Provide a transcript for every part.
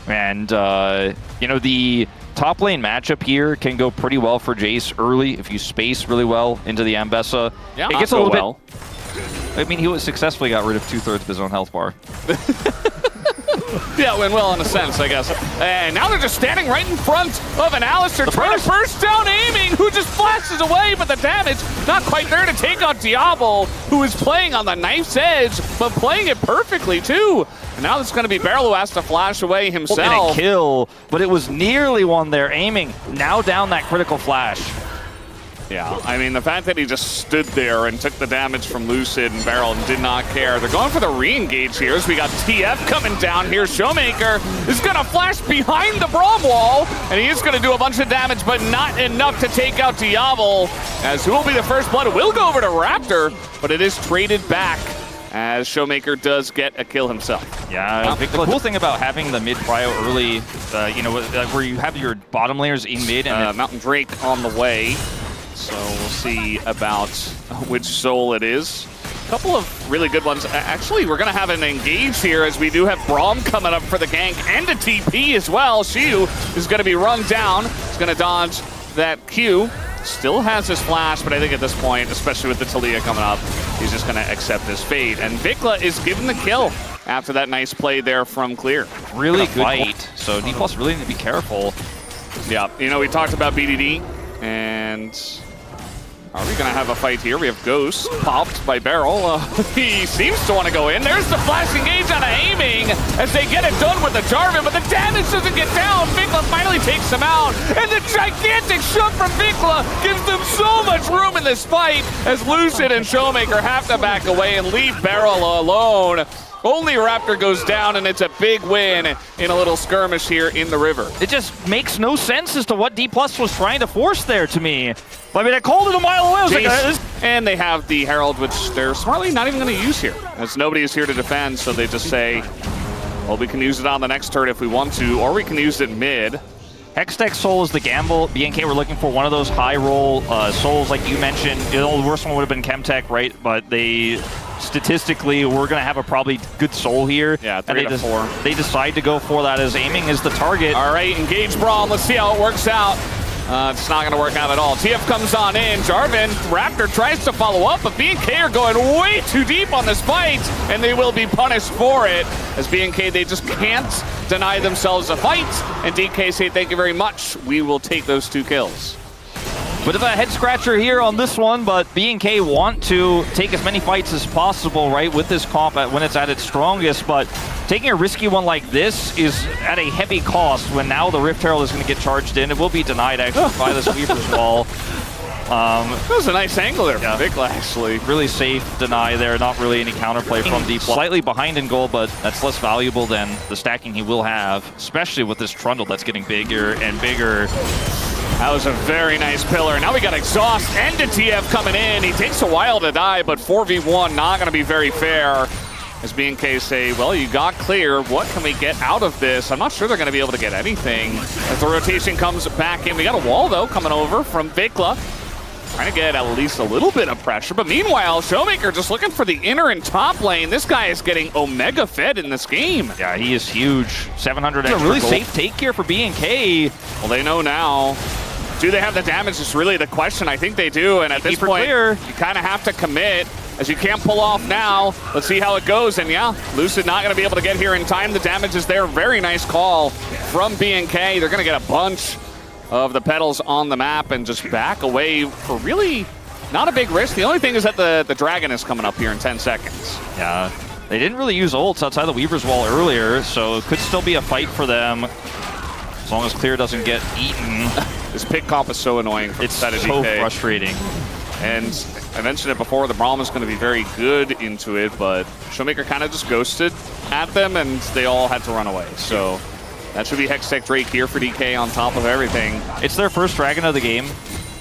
And, you know, the top lane matchup here can go pretty well for Jace early if you space really well into the Ambessa. Yeah, it gets a little bit. I mean, he successfully got rid of 2/3 of his own health bar. Yeah, went well in a sense, I guess. And now they're just standing right in front of an Alistar trying to burst down aiming, who just flashes away, but the damage not quite there to take on Diablo, who is playing on the knife's edge, but playing it perfectly too. And now it's going to be Beryl who has to flash away himself. And a kill, but it was nearly one there aiming. Now down that critical flash. Yeah, I mean, the fact that he just stood there and took the damage from Lucid and Beryl and did not care. They're going for the re-engage here as we got TF coming down here. Showmaker is going to flash behind the Braum wall, and he is going to do a bunch of damage, but not enough to take out Diablo, as who will be the first blood? It will go over to Raptor, but it is traded back as Showmaker does get a kill himself. Yeah, the cool thing about having the mid prio early, you know, where you have your bottom layers in mid and Mountain Drake on the way. So we'll see about which soul it is. A couple of really good ones. Actually, we're going to have an engage here as we do have Braum coming up for the gank and a TP as well. Shiu is going to be run down. He's going to dodge that Q. Still has his flash, but I think at this point, especially with the Talia coming up, he's just going to accept his fate. And Vikla is given the kill after that nice play there from Clear. Really good fight. So Dplus really need to be careful. Yeah, you know, we talked about BDD, and are we going to have a fight here? We have Ghost popped by Beryl. He seems to want to go in. There's the flash engage on aiming as they get it done with the Jarvan, but the damage doesn't get down. Vikla finally takes him out, and the gigantic shove from Vikla gives them so much room in this fight as Lucid and Showmaker have to back away and leave Beryl alone. Only Raptor goes down, and it's a big win in a little skirmish here in the river. It just makes no sense as to what Dplus was trying to force there to me. I mean, I called it a mile away. I was like, and they have the Herald, which they're smartly not even going to use here, as nobody is here to defend, so they just say, well, we can use it on the next turret if we want to, or we can use it mid. Hextech Soul is the gamble. BNK were looking for one of those high roll souls like you mentioned. You know, the worst one would have been Chemtech, right? But they statistically we're going to have a probably good soul here. Yeah, 3 to 4. They decide to go for that as aiming is the target. All right, engage Braum. Let's see how it works out. It's not going to work out at all. TF comes on in. Jarvan, Raptor tries to follow up, but BNK are going way too deep on this fight, and they will be punished for it. As BNK, they just can't deny themselves a fight. And DK say, thank you very much. We will take those 2 kills. Bit of a head scratcher here on this one, but BNK want to take as many fights as possible, right, with this comp when it's at its strongest, but taking a risky one like this is at a heavy cost when now the Rift Herald is going to get charged in. It will be denied, actually, by this Weaver's Wall. That was a nice angle there from Vikla, actually. Really safe deny there, not really any counterplay from Dplus. Slightly behind in gold, but that's less valuable than the stacking he will have, especially with this Trundle that's getting bigger and bigger. That was a very nice pillar. Now we got Exhaust and a TF coming in. He takes a while to die, but 4v1 not going to be very fair. As BNK say, well, you got Clear. What can we get out of this? I'm not sure they're going to be able to get anything. As the rotation comes back in, we got a wall, though, coming over from Vikla. Trying to get at least a little bit of pressure. But meanwhile, Showmaker just looking for the inner and top lane. This guy is getting Omega fed in this game. Yeah, he is huge. 700 extra. A really safe take here for BNK. Well, they know now. Do they have the damage is really the question. I think they do. And at this point, you kind of have to commit, as you can't pull off now. Let's see how it goes. And yeah, Lucid not going to be able to get here in time. The damage is there. Very nice call from BNK. They're going to get a bunch of the petals on the map and just back away for really not a big risk. The only thing is that the dragon is coming up here in 10 seconds. Yeah, they didn't really use ults outside the Weaver's Wall earlier, so it could still be a fight for them as long as Clear doesn't get eaten. This pick comp is so annoying. It's so frustrating. And I mentioned it before, the Braum is going to be very good into it, but Showmaker kind of just ghosted at them and they all had to run away. So that should be Hextech Drake here for DK on top of everything. It's their first dragon of the game,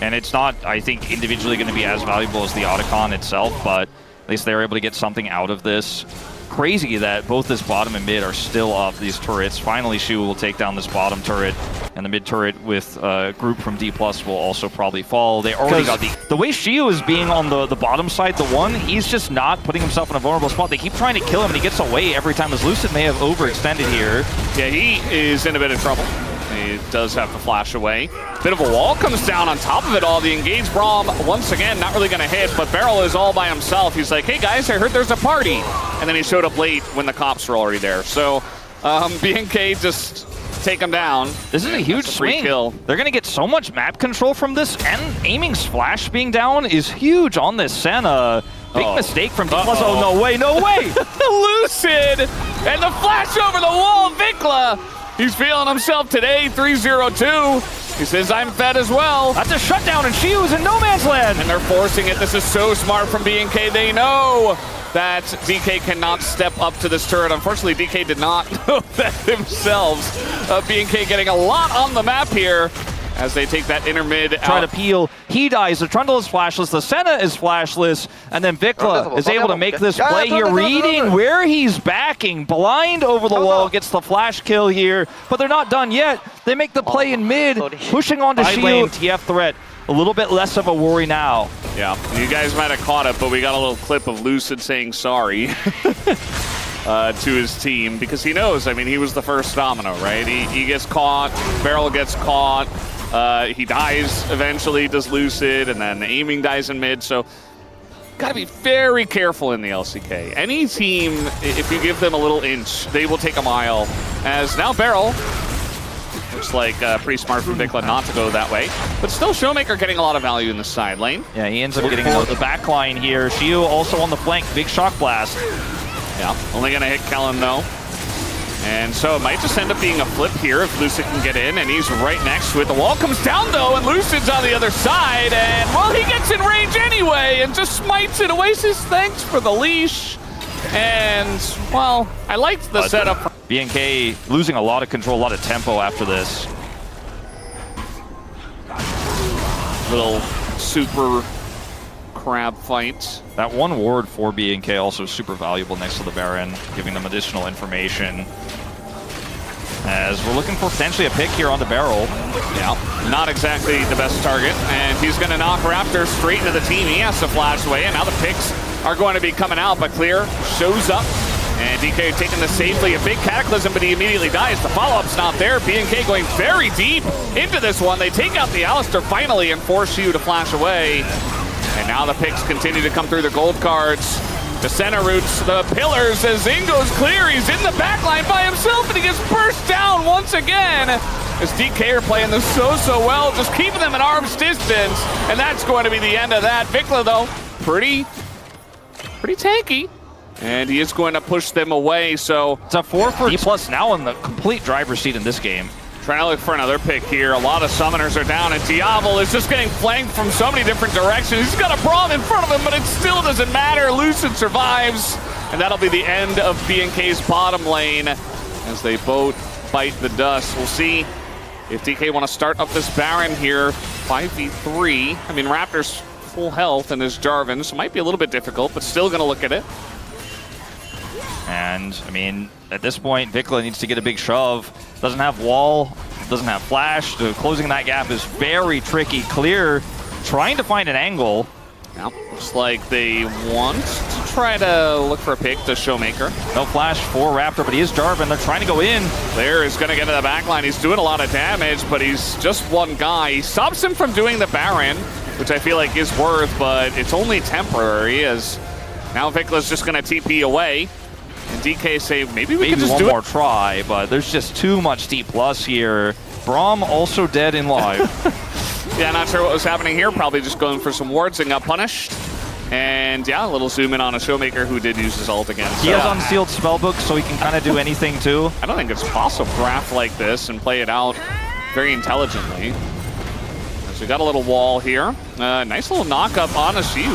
and it's not, I think, individually going to be as valuable as the Otacon itself, but at least they're able to get something out of this. crazy that both this bottom and mid are still up, these turrets. Finally, Shu will take down this bottom turret, and the mid turret with a group from Dplus will also probably fall. They already got the way Shiu is being on the bottom side, the one, he's just not putting himself in a vulnerable spot. They keep trying to kill him, and he gets away every time, as Lucid may have overextended here. Yeah, he is in a bit of trouble. He does have to flash away. Bit of a wall comes down on top of it all. The engaged Braum, once again, not really going to hit, but Beryl is all by himself. He's like, hey guys, I heard there's a party. And then he showed up late when the cops were already there. So BNK just take him down. This is a huge swing. Kill. They're going to get so much map control from this, and aiming's flash being down is huge on this Senna. Big mistake from Dplus. Oh, no way, no way! Lucid! And the flash over the wall, Vikla! He's feeling himself today, 3-0-2. He says, I'm fed as well. That's a shutdown, and Shiu's in no man's land. And they're forcing it. This is so smart from BNK. They know that DK cannot step up to this turret. Unfortunately, DK did not know that themselves. BNK getting a lot on the map here as they take that inner mid out. Try to peel. He dies. The Trundle is flashless. The Senna is flashless. And then Vikla is able to make this play here, reading where he's backing. Blind over the wall, gets the flash kill here. But they're not done yet. They make the play in mid, pushing on to Shiu. TF threat. A little bit less of a worry now. Yeah, you guys might have caught it, but we got a little clip of Lucid saying sorry to his team, because he knows, I mean, he was the first domino, right? He gets caught, Beryl gets caught, he dies eventually, does Lucid, and then aiming dies in mid, so gotta be very careful in the LCK. Any team, if you give them a little inch, they will take a mile, as now Beryl, looks like pretty smart from Vikla not to go that way. But still, Showmaker getting a lot of value in the side lane. Yeah, he ends up getting the back line here. Shiu also on the flank. Big shock blast. Yeah, only going to hit Kellen, though. And so it might just end up being a flip here if Lucid can get in, and he's right next to it. The wall comes down, though, and Lucid's on the other side. And, well, he gets in range anyway and just smites it. Oasis, thanks for the leash. And, well, I liked the setup. BNK losing a lot of control, a lot of tempo after this. Little super crab fight. That one ward for BNK also super valuable next to the Baron, giving them additional information. As we're looking for potentially a pick here on the Barrel. Yeah, not exactly the best target. And he's going to knock Raptor straight into the team. He has to flash away, and now the picks are going to be coming out, but Clear shows up. And DK taking this safely, a big cataclysm, but he immediately dies. The follow-up's not there. BNK going very deep into this one. They take out the Alistar finally and force you to flash away. And now the picks continue to come through the gold cards. The center roots, the pillars, as Ingo's clear. He's in the backline by himself, and he gets burst down once again. As DK are playing this so well, just keeping them at arm's distance. And that's going to be the end of that. Vikla, though, pretty tanky. And he is going to push them away, so... It's a 4 for Dplus now in the complete driver's seat in this game. Trying to look for another pick here. A lot of summoners are down, and Diablo is just getting flanked from so many different directions. He's got a Braum in front of him, but it still doesn't matter. Lucid survives, and that'll be the end of BNK's bottom lane as they both bite the dust. We'll see if DK want to start up this Baron here. 5v3. I mean, Raptor's full health and his Jarvan, so it might be a little bit difficult, but still going to look at it. And, I mean, at this point, Vikla needs to get a big shove. Doesn't have wall, doesn't have flash. So closing that gap is very tricky. Clear trying to find an angle. Now, looks like they want to try to look for a pick to Showmaker. No flash for Raptor, but he is Jarvan. They're trying to go in. Clear is going to get to the backline. He's doing a lot of damage, but he's just one guy. He stops him from doing the Baron, which I feel like is worth, but it's only temporary, as now Vikla's just going to TP away. And DK say, maybe we can just do one more try, but there's just too much Dplus here. Braum also dead in live. Yeah, not sure what was happening here. Probably just going for some wards and got punished. And yeah, a little zoom in on a Showmaker who did use his ult again. He has unsealed spellbook, so he can kind of do anything too. I don't think it's possible to draft like this and play it out very intelligently. So we got a little wall here. Nice little knock up on a Shiu.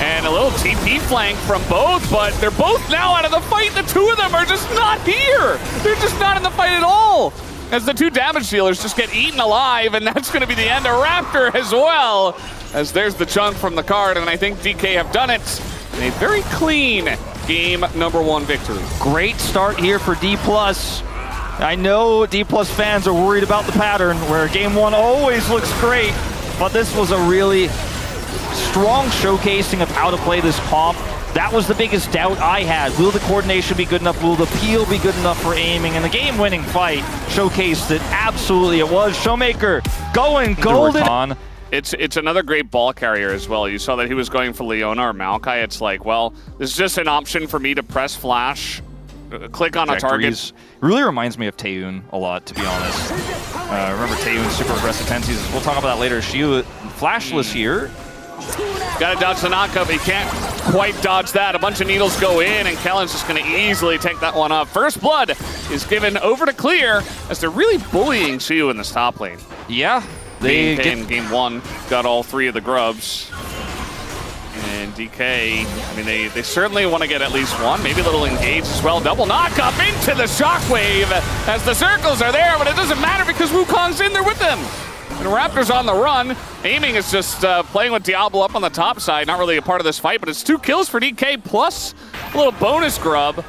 And a little TP flank from both, but they're both now out of the fight. The two of them are just not here. They're just not in the fight at all. As the two damage dealers just get eaten alive, and that's going to be the end of Raptor as well. As there's the chunk from the card, and I think DK have done it in a very clean game number 1 victory. Great start here for Dplus. I know Dplus fans are worried about the pattern where game 1 always looks great, but this was a really strong showcasing of how to play this comp. That was the biggest doubt I had. Will the coordination be good enough? Will the peel be good enough for aiming? And the game-winning fight showcased it. Absolutely it was. Showmaker going golden. It's another great ball carrier as well. You saw that he was going for Leona or Maokai. It's like, well, this is just an option for me to press flash, click on a target. Really reminds me of Taeyoon a lot, to be honest. Remember Taeyoon's super aggressive tendencies. We'll talk about that later. Shiu flashless here. Got to dodge the knockup. He can't quite dodge that. A bunch of needles go in, and Kellen's just going to easily take that one up. First blood is given over to Clear as they're really bullying Shiu in this top lane. Yeah. They in game 1 got all 3 of the grubs. And DK, I mean, they certainly want to get at least one, maybe a little engaged as well. Double knockup into the shockwave as the circles are there, but it doesn't matter because Wukong's in there with them. And Raptor's on the run. Aiming is just playing with Diablo up on the top side. Not really a part of this fight, but it's 2 kills for DK plus a little bonus grub.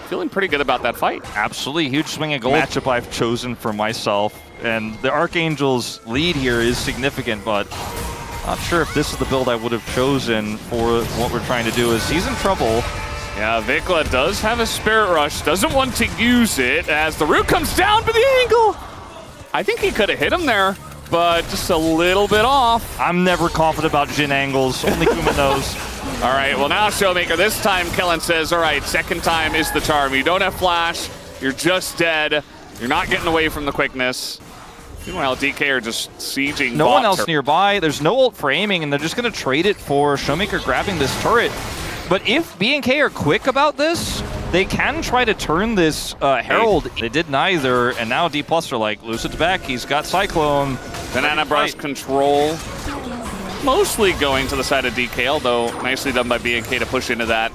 Feeling pretty good about that fight. Absolutely. Huge swing and goal matchup I've chosen for myself. And the Archangel's lead here is significant, but not sure if this is the build I would have chosen for what we're trying to do, as he's in trouble. Yeah, Vikla does have a Spirit Rush. Doesn't want to use it as the root comes down, but the angle. I think he could have hit him there, but just a little bit off. I'm never confident about Jhin angles. Only Kuma knows. All right, well now Showmaker, this time Kellen says, all right, second time is the charm. You don't have flash, you're just dead. You're not getting away from the quickness. Meanwhile, DK are just sieging. No one else nearby. There's no ult for aiming, and they're just going to trade it for Showmaker grabbing this turret. But if BNK are quick about this, they can try to turn this Herald. They did neither, and now Dplus are like, Lucid's back. He's got Cyclone. Banana Brush control. Mostly going to the side of DK, although nicely done by BNK to push into that.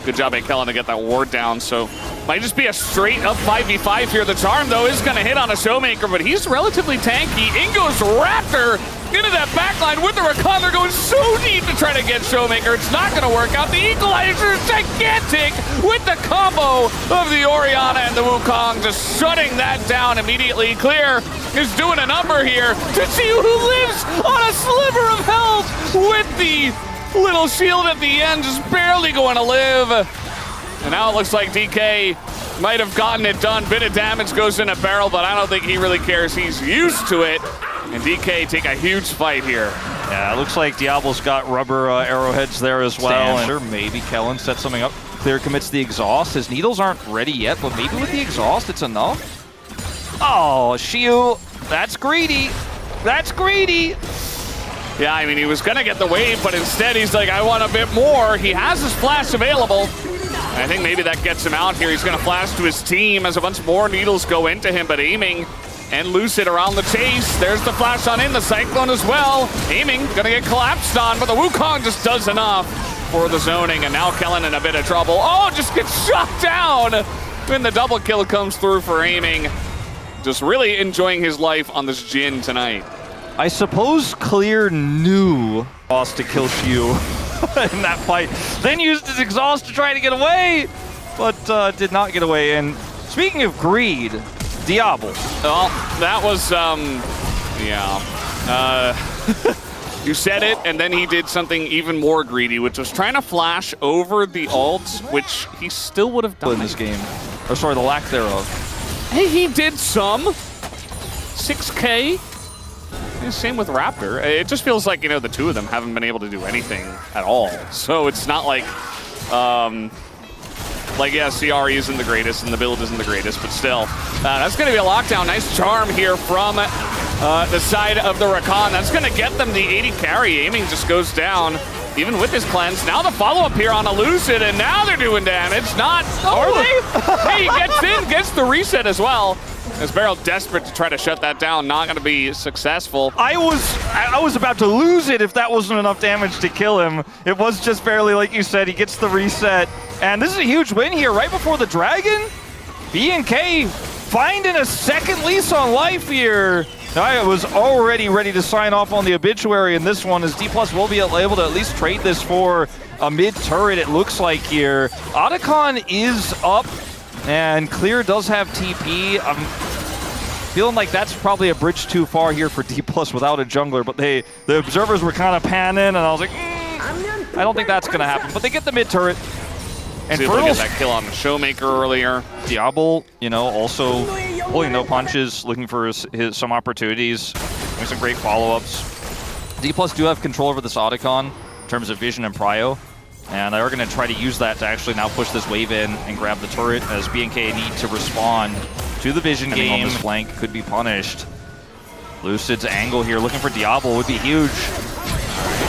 Good job by Kellen to get that ward down, so might just be a straight up 5v5 here. The charm, though, is going to hit on a Showmaker, but he's relatively tanky. In goes Raptor into that backline with the Rakan. They're going so deep to try to get Showmaker. It's not going to work out. The Equalizer is gigantic with the combo of the Orianna and the Wukong, just shutting that down immediately. Clear is doing a number here to see who lives on a sliver of health with the little shield at the end, just barely going to live. And now it looks like DK might have gotten it done. Bit of damage goes in a barrel, but I don't think he really cares. He's used to it. And DK take a huge fight here. Yeah, it looks like Diablo's got rubber arrowheads there as well. And sure, maybe Kellen sets something up. Clear commits the exhaust. His needles aren't ready yet, but maybe with the exhaust, it's enough. Oh, Shiu, that's greedy. That's greedy. Yeah, I mean, he was going to get the wave, but instead he's like, I want a bit more. He has his flash available. I think maybe that gets him out here. He's going to flash to his team as a bunch more needles go into him, but aiming and Lucid around the chase. There's the flash on in, the Cyclone as well. Aiming, going to get collapsed on, but the Wukong just does enough for the zoning, and now Kellen in a bit of trouble. Oh, just gets shot down when the double kill comes through for aiming. Just really enjoying his life on this Jhin tonight. I suppose Clear knew lost to kill Shiu in that fight. Then used his exhaust to try to get away, but did not get away. And speaking of greed, Diablo. Well, that was, you said it, and then he did something even more greedy, which was trying to flash over the ults, which he still would have done in this game. Or sorry, the lack thereof. Hey, he did some. 6K. Same with Raptor. It just feels like, the two of them haven't been able to do anything at all. So it's not like, yeah, CRE isn't the greatest and the build isn't the greatest, but still. That's going to be a lockdown. Nice charm here from the side of the Rakan. That's going to get them the 80 carry. Aiming just goes down, even with his cleanse. Now the follow-up here on a Lucid, and now they're doing damage. Not, are they? Hey, he gets in, gets the reset as well. As Beryl desperate to try to shut that down, not going to be successful. I was about to lose it if that wasn't enough damage to kill him. It was just barely, like you said, he gets the reset. And this is a huge win here right before the Dragon. BNK finding a second lease on life here. I was already ready to sign off on the obituary in this one, as Dplus will be able to at least trade this for a mid turret, it looks like here. Otacon is up, and Clear does have TP. I'm feeling like that's probably a bridge too far here for Dplus without a jungler, but the observers were kind of panning, and I was like, I don't think that's going to happen. But they get the mid turret. And see if we get that kill on the Showmaker earlier. Diablo, you know, also pulling no punches, looking for some opportunities, doing some great follow-ups. Dplus do have control over this Otacon in terms of vision and prio, and they are going to try to use that to actually now push this wave in and grab the turret, as BNK need to respond to the vision game. On this flank could be punished. Lucid's angle here, looking for Diablo, would be huge.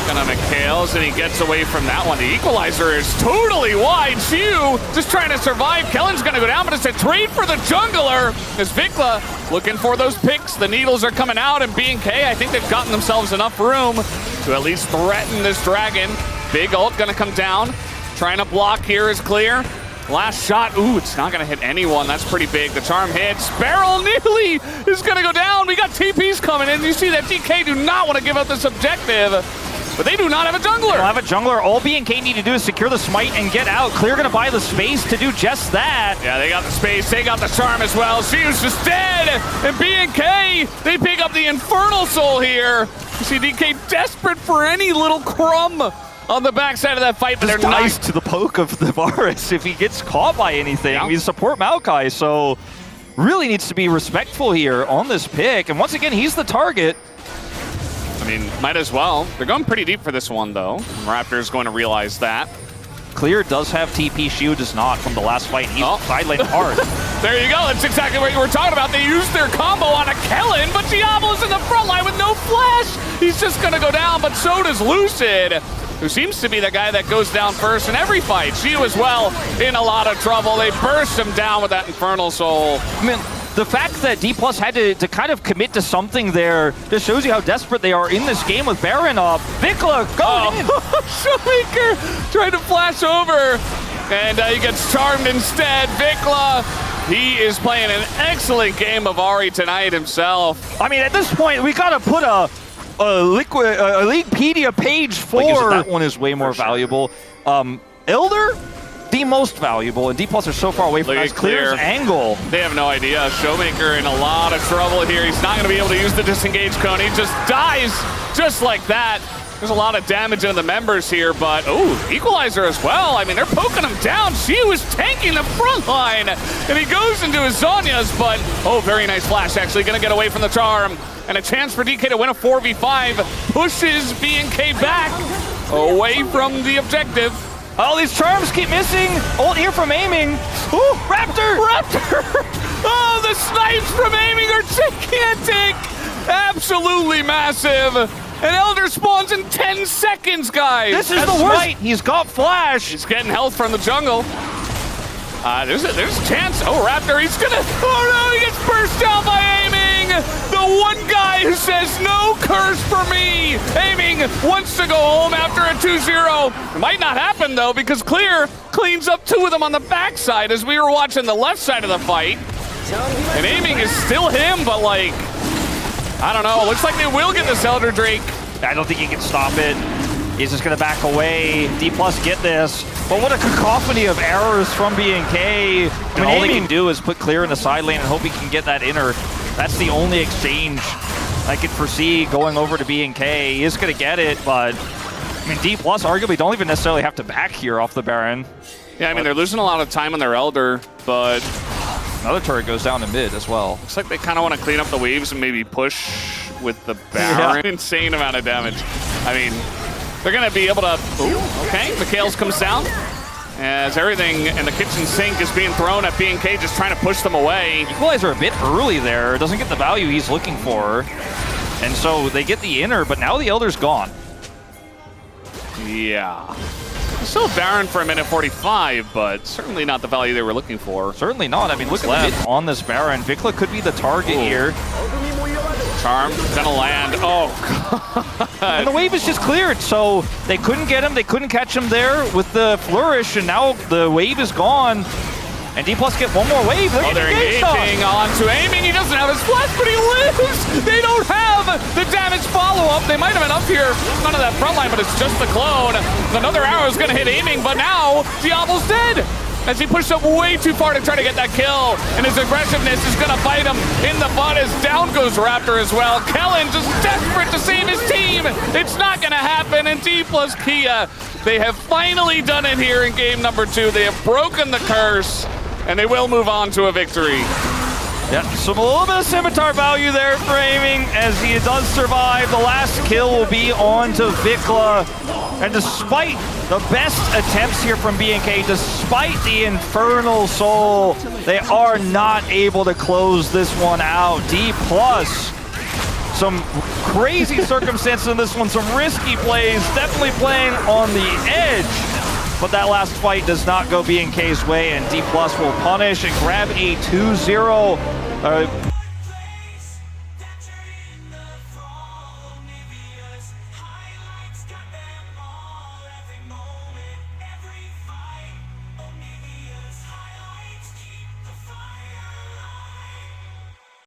Gonna McHale's, and he gets away from that one. The equalizer is totally wide. Shu just trying to survive. Kellen's gonna go down, but it's a trade for the jungler. As Vikla looking for those picks. The needles are coming out, and BNK, I think they've gotten themselves enough room to at least threaten this dragon. Big ult gonna come down. Trying to block here is Clear. Last shot, ooh, it's not gonna hit anyone. That's pretty big. The charm hits. Barrel nearly is gonna go down. We got TPs coming in. You see that DK do not want to give up this objective, but they do not have a jungler. They don't have a jungler. All BNK need to do is secure the smite and get out. Clear gonna buy the space to do just that. Yeah, they got the space. They got the charm as well. Shu's just dead. And BNK, they pick up the Infernal Soul here. You see DK desperate for any little crumb on the backside of that fight, but they're nice to the poke of the Varus if he gets caught by anything. Yeah. We support Maokai, so really needs to be respectful here on this pick. And once again, he's the target. I mean, might as well. They're going pretty deep for this one, though. Raptor's going to realize that. Clear does have TP, Shu does not from the last fight. He's side lane hard. There you go. That's exactly what you were talking about. They used their combo on a Kellen, but Diablo's in the front line with no flash. He's just going to go down, but so does Lucid, who seems to be the guy that goes down first in every fight. Shu as well in a lot of trouble. They burst him down with that Infernal Soul. I mean, the fact that Dplus had to kind of commit to something there just shows you how desperate they are in this game with Baron up. Vikla, go in! Showmaker trying to flash over, and he gets charmed instead. Vikla, he is playing an excellent game of Ahri tonight himself. I mean, at this point, we gotta put a Leaguepedia page for that one is way more valuable. Elder, the most valuable, and Dplus are so far away from that. Clear's angle. They have no idea. Showmaker in a lot of trouble here. He's not going to be able to use the disengage cone. He just dies just like that. There's a lot of damage into the members here, but equalizer as well. I mean, they're poking him down. She was tanking the front line, and he goes into his Zhonya's, but very nice flash. Actually going to get away from the charm, and a chance for DK to win a 4v5. Pushes BNK back away from the objective. Oh, these charms keep missing. Ult here from aiming. Ooh, Raptor! Oh, the snipes from aiming are gigantic. Absolutely massive. And Elder spawns in 10 seconds, guys. This is the worst. He's got flash. He's getting health from the jungle. There's a chance. Raptor, he's gonna. Oh no, he gets burst down by aiming. The one guy who says no curse for me. Aiming wants to go home after a 2-0. It might not happen though, because Clear cleans up 2 of them on the backside as we were watching the left side of the fight. And aiming is still him, but like, I don't know. It looks like they will get this Elder Drake. I don't think he can stop it. He's just going to back away. Dplus get this. But what a cacophony of errors from BNK. I mean, all he can do is put Clear in the side lane and hope he can get that inner. That's the only exchange I could foresee going over to BNK. He is going to get it, but I mean, Dplus arguably don't even necessarily have to back here off the Baron. Yeah, I mean, they're losing a lot of time on their Elder, but another turret goes down to mid as well. Looks like they kind of want to clean up the waves and maybe push with the Baron. Yeah. Insane amount of damage. I mean, they're going to be able to... okay. McHale's comes down as everything in the kitchen sink is being thrown at BNK, just trying to push them away. Equalizer a bit early there. Doesn't get the value he's looking for. And so they get the inner, but now the Elder's gone. Yeah. Still Baron for a minute 45, but certainly not the value they were looking for. Certainly not. I mean, look at the mid on this Baron. Vikla could be the target here. Charm gonna land. Oh, God. And the wave is just cleared, so they couldn't get him. They couldn't catch him there with the flourish, and now the wave is gone. And Dplus get one more wave. Oh, they're engaging onto aiming. He doesn't have his flash, but he lives. They don't have the damage follow-up. They might have been up here, none of that front line, but it's just the clone. Another arrow is going to hit aiming, but now Diablo's dead. As he pushed up way too far to try to get that kill. And his aggressiveness is going to bite him in the butt as down goes Raptor as well. Kellen just desperate to save his team. It's not going to happen. And Dplus Kia, they have finally done it here in game number 2. They have broken the curse, and they will move on to a victory. Yeah, so a little bit of scimitar value there for aiming as he does survive. The last kill will be on to Vikla. And despite the best attempts here from BNK, despite the Infernal Soul, they are not able to close this one out. Dplus, some crazy circumstances in this one, some risky plays, definitely playing on the edge. But that last fight does not go BNK's way, and Dplus will punish and grab a 2-0